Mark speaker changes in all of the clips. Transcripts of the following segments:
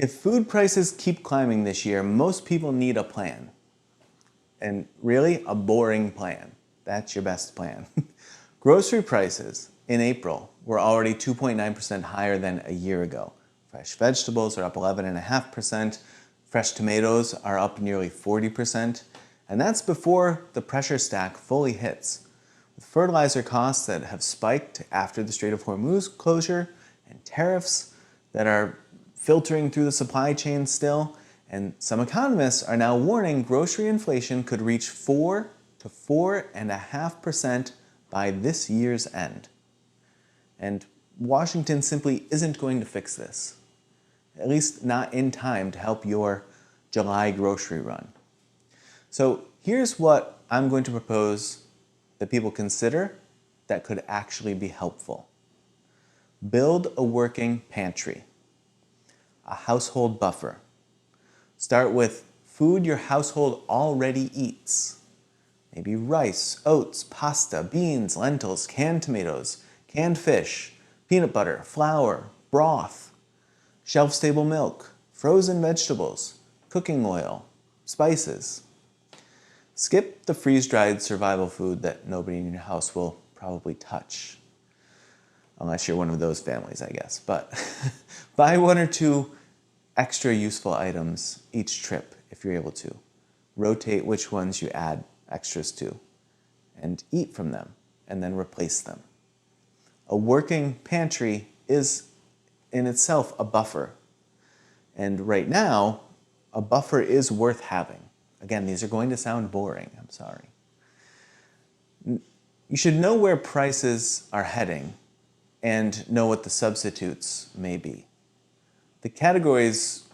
Speaker 1: If food prices keep climbing this year, most people need a plan. And really, a boring plan. That's your best plan. Grocery prices in April were already 2.9% higher than a year ago. Fresh vegetables are up 11.5%. Fresh tomatoes are up nearly 40%. And that's before the pressure stack fully hits. With fertilizer costs that have spiked after the Strait of Hormuz closure and tariffs that are filtering through the supply chain still, and some economists are now warning grocery inflation could reach 4 to 4.5% by this year's end. And Washington simply isn't going to fix this, at least not in time to help your July grocery run. So here's what I'm going to propose that people consider that could actually be helpful. Build a working pantry, a household buffer. Start with food your household already eats. Maybe rice, oats, pasta, beans, lentils, canned tomatoes, canned fish, peanut butter, flour, broth, shelf-stable milk, frozen vegetables, cooking oil, spices. Skip the freeze-dried survival food that nobody in your house will probably touch. Unless you're one of those families, I guess. But buy 1 or 2 extra useful items each trip if you're able to. Rotate which ones you add extras to and eat from them and then replace them. A working pantry is in itself a buffer. And right now, a buffer is worth having. Again, these are going to sound boring, I'm sorry. You should know where prices are heading and know what the substitutes may be. The categories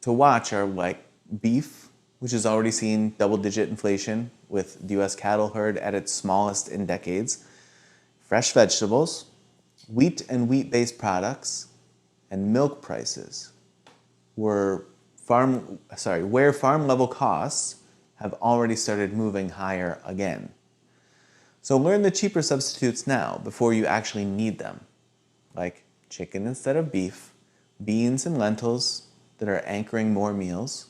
Speaker 1: to watch are like beef, which has already seen double-digit inflation with the US cattle herd at its smallest in decades, fresh vegetables, wheat and wheat-based products, and milk prices where farm-level costs have already started moving higher again. So learn the cheaper substitutes now before you actually need them, like chicken instead of beef, beans and lentils that are anchoring more meals,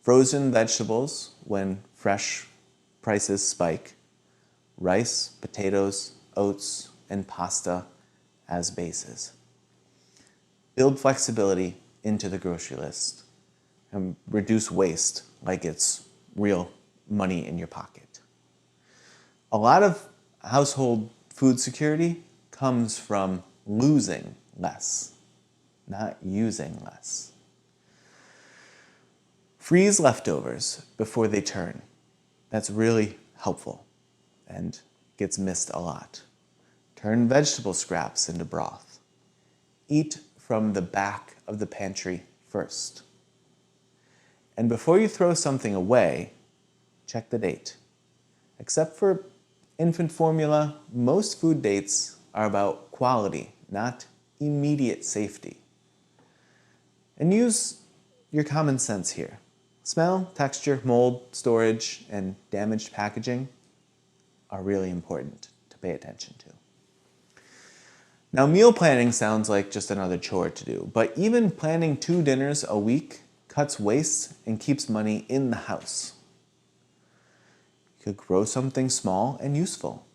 Speaker 1: frozen vegetables when fresh prices spike, rice, potatoes, oats, and pasta as bases. Build flexibility into the grocery list and reduce waste like it's real money in your pocket. A lot of household food security comes from losing less, not using less. Freeze leftovers before they turn. That's really helpful and gets missed a lot. Turn vegetable scraps into broth. Eat from the back of the pantry first. And before you throw something away, check the date. Except for infant formula, most food dates are about quality, not immediate safety. And use your common sense here. Smell, texture, mold, storage, and damaged packaging are really important to pay attention to. Now, meal planning sounds like just another chore to do, but even planning 2 dinners a week cuts waste and keeps money in the house. You could grow something small and useful,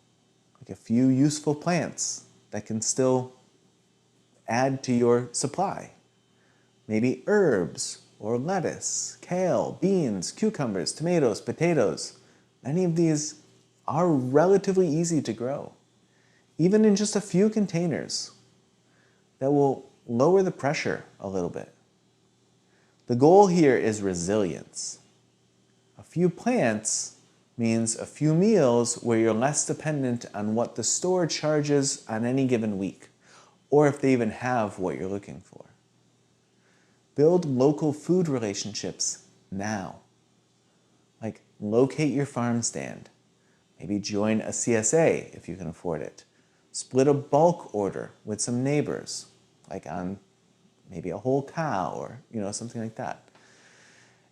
Speaker 1: like a few useful plants that can still add to your supply. Maybe herbs or lettuce, kale, beans, cucumbers, tomatoes, potatoes. Many of these are relatively easy to grow, even in just a few containers that will lower the pressure a little bit. The goal here is resilience. A few plants means a few meals where you're less dependent on what the store charges on any given week, or if they even have what you're looking for. Build local food relationships now. Like locate your farm stand. Maybe join a CSA if you can afford it. Split a bulk order with some neighbors, like on maybe a whole cow or something like that.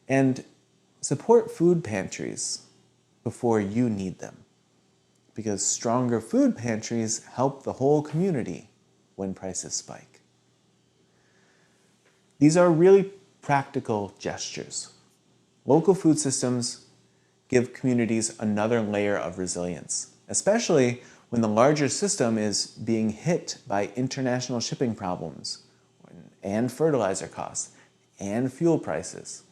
Speaker 1: And support food pantries before you need them, because stronger food pantries help the whole community when prices spike. These are really practical gestures. Local food systems give communities another layer of resilience, especially when the larger system is being hit by international shipping problems and fertilizer costs and fuel prices.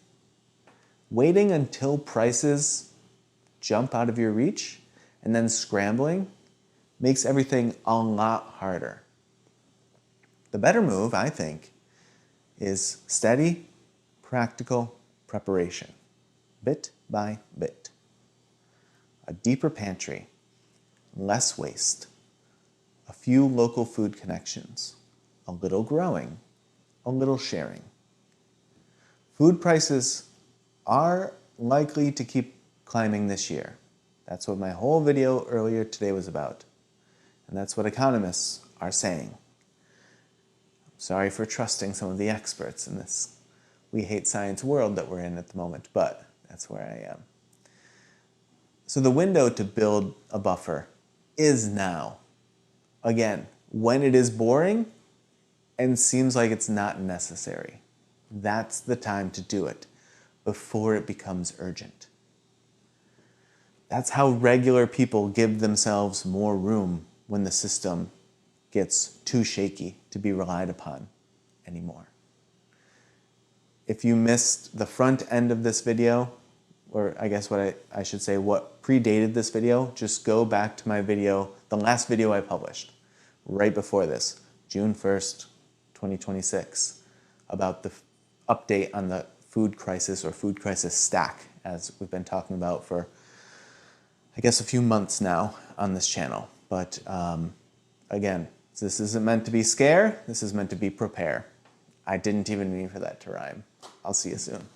Speaker 1: Waiting until prices jump out of your reach and then scrambling makes everything a lot harder. The better move, I think, is steady, practical preparation, bit by bit. A deeper pantry, less waste, a few local food connections, a little growing, a little sharing. Food prices are likely to keep climbing this year. That's what my whole video earlier today was about. And that's what economists are saying. I'm sorry for trusting some of the experts in this we hate science world that we're in at the moment, but that's where I am. So the window to build a buffer is now. Again, when it is boring and seems like it's not necessary. That's the time to do it before it becomes urgent. That's how regular people give themselves more room when the system gets too shaky to be relied upon anymore. If you missed the front end of this video, or I guess what I should say, what predated this video, just go back to my video, the last video I published, right before this, June 1st, 2026, about the update on the food crisis or food crisis stack, as we've been talking about for, I guess, a few months now on this channel. But again, this isn't meant to be scare, this is meant to be prepare. I didn't even mean for that to rhyme. I'll see you soon.